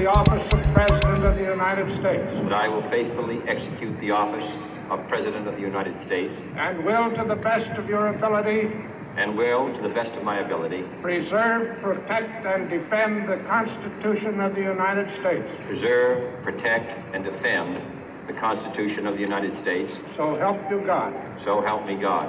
the office of President of the United States. That I will faithfully execute the office of President of the United States. And will, to the best of your ability, and will, to the best of my ability, preserve, protect, and defend the Constitution of the United States. Preserve, protect, and defend the Constitution of the United States. So help you God. So help me God.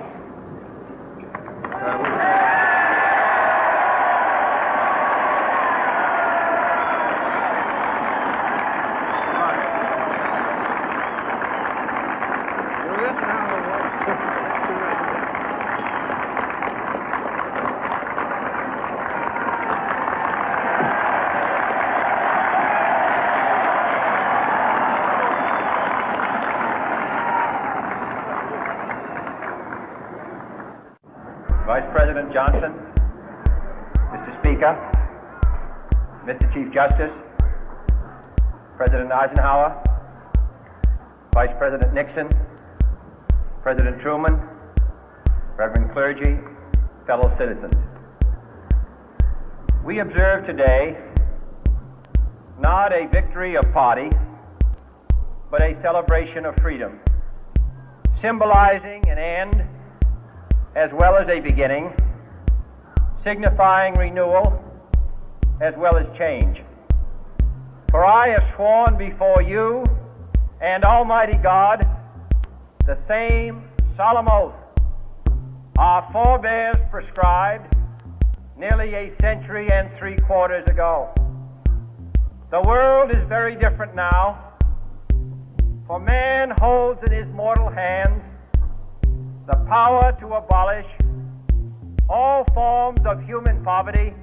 Vice President Johnson, Mr. Speaker, Mr. Chief Justice, President Eisenhower, Vice President Nixon, President Truman, Reverend clergy, fellow citizens. We observe today not a victory of party, but a celebration of freedom, symbolizing an end as well as a beginning, signifying renewal as well as change. For I have sworn before you and Almighty God the same solemn oath our forebears prescribed nearly a century and 3/4 ago. The world is very different now, for man holds in his mortal hands the power to abolish all forms of human poverty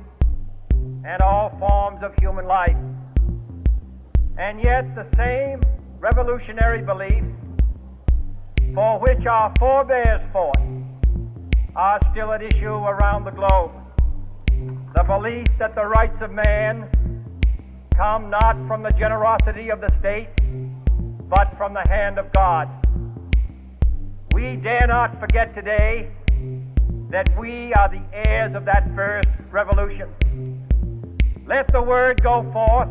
and all forms of human life. And yet the same revolutionary beliefs for which our forebears fought are still at issue around the globe. The belief that the rights of man come not from the generosity of the state, but from the hand of God. We dare not forget today that we are the heirs of that first revolution. Let the word go forth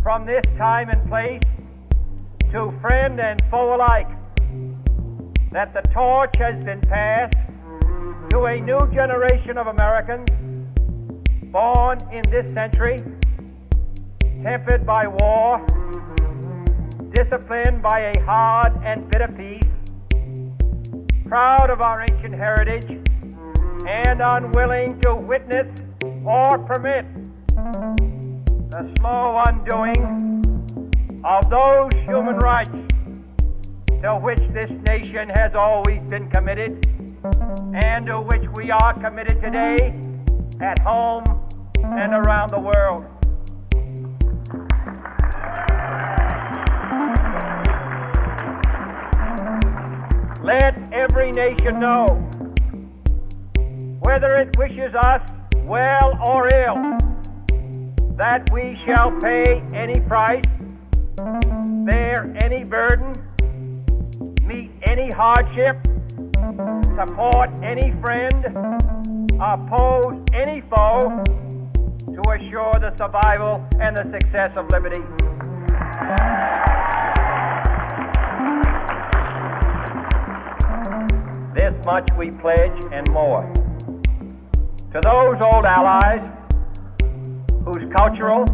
from this time and place to friend and foe alike that the torch has been passed to a new generation of Americans born in this century, tempered by war, disciplined by a hard and bitter peace, proud of our ancient heritage, and unwilling to witness or permit the slow undoing of those human rights to which this nation has always been committed and to which we are committed today at home and around the world. Let every nation know, whether it wishes us well or ill, that we shall pay any price, bear any burden, meet any hardship, support any friend, oppose any foe, to assure the survival and the success of liberty. This much we pledge and more. To those old allies whose cultural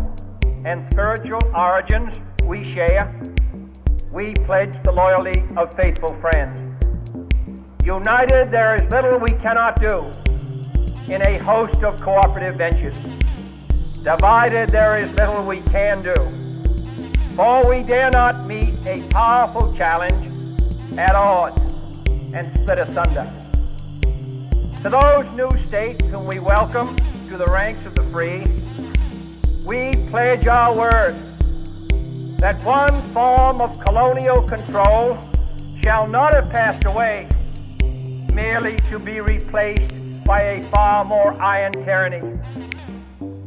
and spiritual origins we share, we pledge the loyalty of faithful friends. United, there is little we cannot do in a host of cooperative ventures. Divided, there is little we can do, for we dare not meet a powerful challenge at odds and split asunder. To those new states whom we welcome to the ranks of the free, we pledge our word that one form of colonial control shall not have passed away, merely to be replaced by a far more iron tyranny.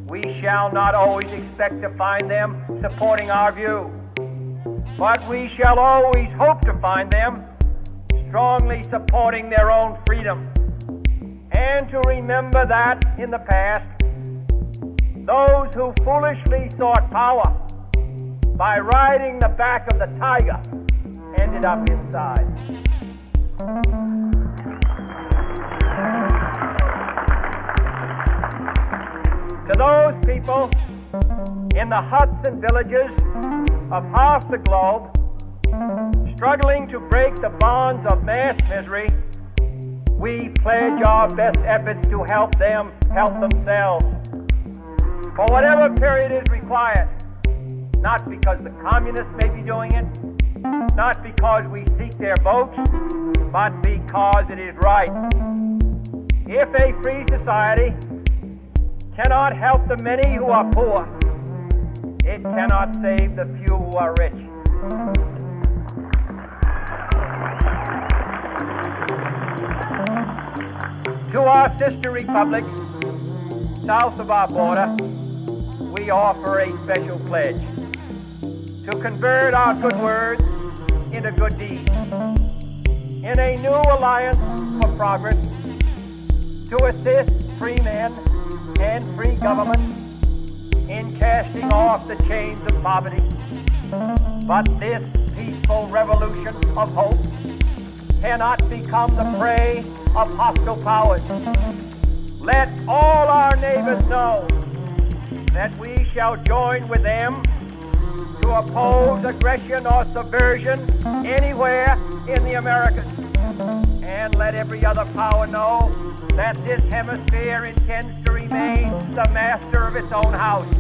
We shall not always expect to find them supporting our view, but we shall always hope to find them strongly supporting their own freedom, and to remember that in the past, those who foolishly sought power by riding the back of the tiger, ended up inside. To those people in the huts and villages of half the globe, struggling to break the bonds of mass misery, we pledge our best efforts to help them help themselves for whatever period is required, not because the communists may be doing it, not because we seek their votes, but because it is right. If a free society cannot help the many who are poor, it cannot save the few who are rich. To our sister republics, south of our border, we offer a special pledge to convert our good words into good deeds, in a new alliance for progress, to assist free men and free government in casting off the chains of poverty. But this peaceful revolution of hope cannot become the prey of hostile powers. Let all our neighbors know that we shall join with them to oppose aggression or subversion anywhere in the Americas. And let every other power know that this hemisphere intends to remain the master of its own house.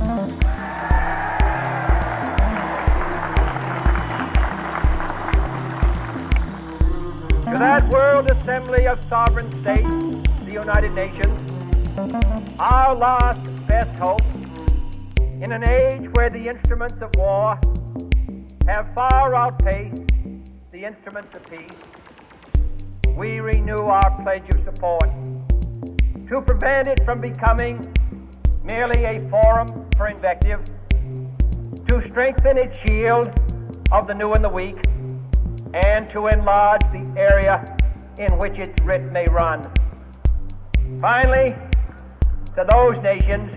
To that World Assembly of Sovereign States, the United Nations, our last best hope, in an age where the instruments of war have far outpaced the instruments of peace, we renew our pledge of support to prevent it from becoming merely a forum for invective, to strengthen its shield of the new and the weak, and to enlarge the area in which its writ may run. Finally, to those nations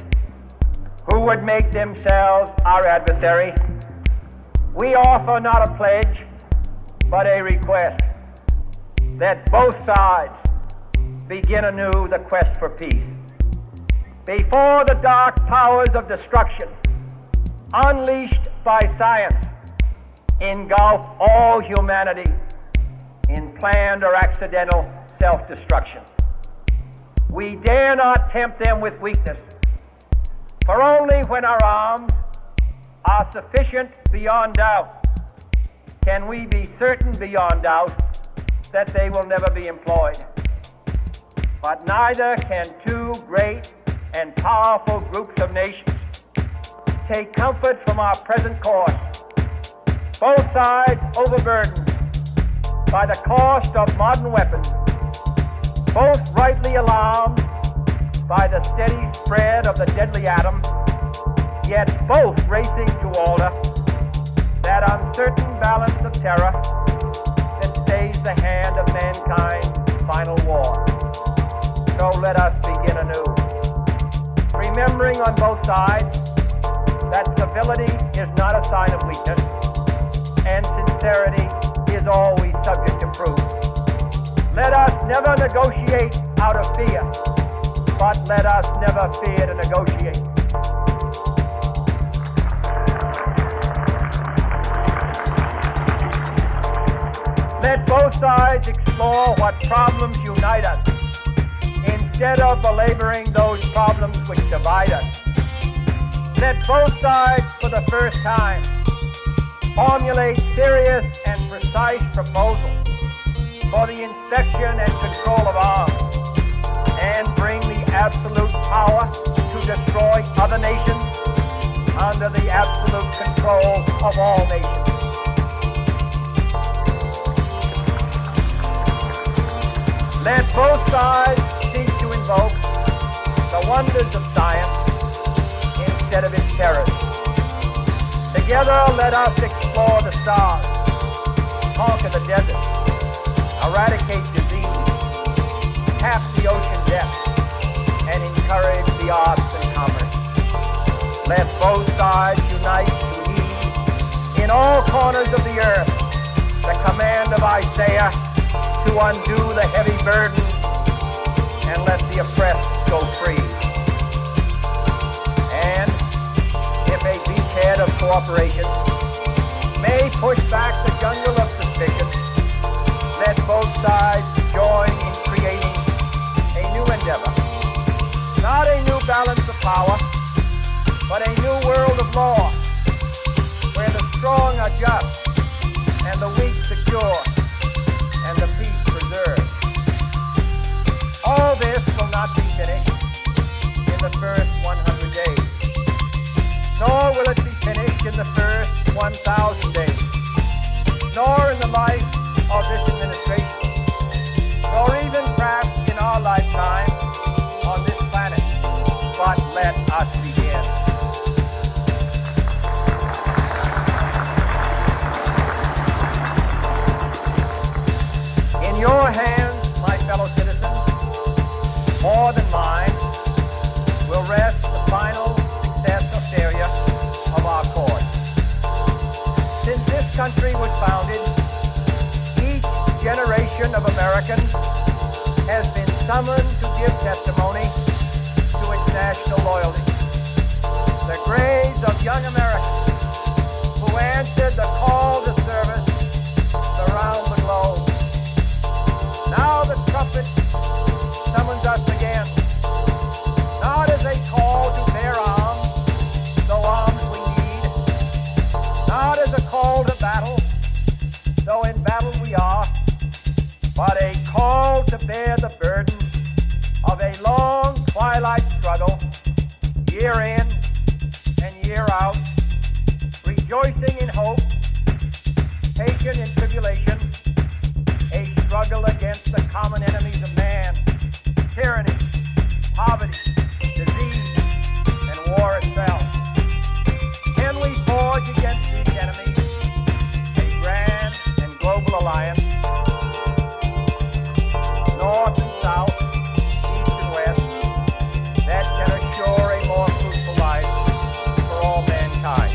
who would make themselves our adversary, we offer not a pledge, but a request that both sides begin anew the quest for peace. Before the dark powers of destruction, unleashed by science, engulf all humanity in planned or accidental self-destruction. We dare not tempt them with weakness, for only when our arms are sufficient beyond doubt can we be certain beyond doubt that they will never be employed. But neither can two great and powerful groups of nations take comfort from our present course, both sides overburdened by the cost of modern weapons, both rightly alarmed by the steady spread of the deadly atom, yet both racing to alter that uncertain balance of terror that stays the hand of mankind's final war. So let us begin anew, remembering on both sides that civility is not a sign of weakness, and sincerity is always subject to proof. Let us never negotiate out of fear, but let us never fear to negotiate. Let both sides explore what problems unite us, instead of belaboring those problems which divide us. Let both sides, for the first time, formulate serious and precise proposals for the inspection and control of arms, and bring the absolute power to destroy other nations under the absolute control of all nations. Let both sides seek to invoke the wonders of science instead of its terrors. Together, let us explore the stars, conquer the desert, eradicate disease, tap the ocean depths, and encourage the arts and commerce. Let both sides unite to ease four corners of the earth the command of Isaiah to undo the heavy burden and let the oppressed go free. And if a beachhead of cooperation may push back the jungle of suspicion, let both sides join in creating a new endeavor. Not a new balance of power, but a new world of law, where the strong are just, and the weak secure, and the peace preserved. All this will not be finished in the first 100 days, nor will it be finished in the first 1,000 days, nor in the life of this administration, nor even perhaps in our lifetime on this planet. But let us begin. In your hands, my fellow citizens, more than mine, will rest the final success or failure of our cause. Since this country was founded, each generation of Americans has been summoned to give testimony to its national loyalty. The graves of young Americans who answered the call to service around the globe. Now the trumpet summons us again, not as a call to bear arms, though arms we need, not as a call to battle, though in battle we are, but a call to bear the burden of a long twilight struggle, year in and year out, rejoicing in hope, patient in tribulation, a struggle against the common enemies of man, tyranny, poverty, disease, and war itself. Can we forge against these enemies a grand and global alliance, north and south, east and west, that can assure a more fruitful life for all mankind?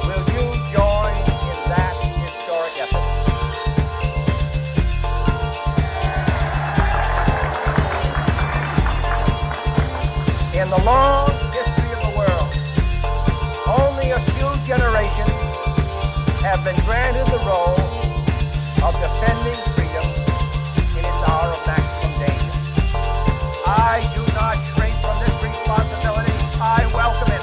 Will you join in that historic effort? In the long history of the world, only a few generations have been granted the role of defending freedom in its hour of maximum danger. I do not shrink from this responsibility. I welcome it.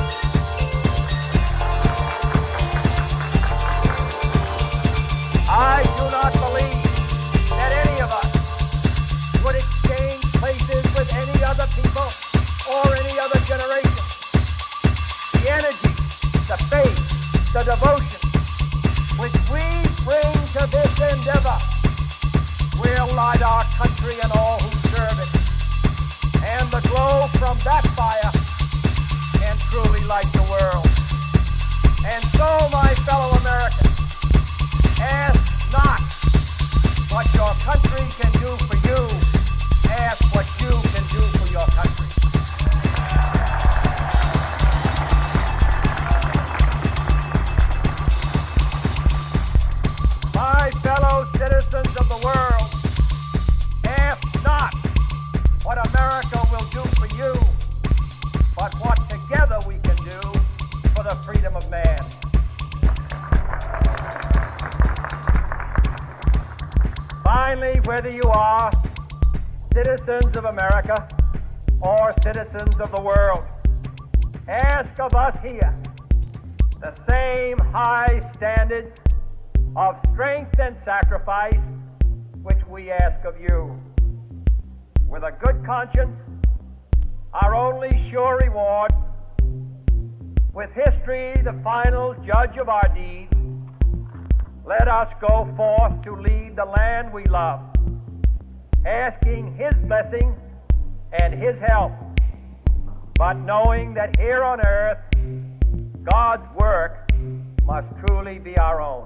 I do not believe that any of us would exchange places with any other people or any other generation. The energy, the faith, the devotion which we bring to this endeavor will light our country and all who serve it. And the glow from that fire can truly light the world. And so, my fellow Americans, ask not what your country can do for you. Ask what you can do for your country. My fellow citizens of the world, ask not what America will do for you, but what together we can do for the freedom of man. Finally, whether you are citizens of America or citizens of the world, ask of us here the same high standards of strength and sacrifice which we ask of you. With a good conscience, our only sure reward, with history the final judge of our deeds, let us go forth to lead the land we love, asking His blessing and His help, but knowing that here on earth, God's work must truly be our own.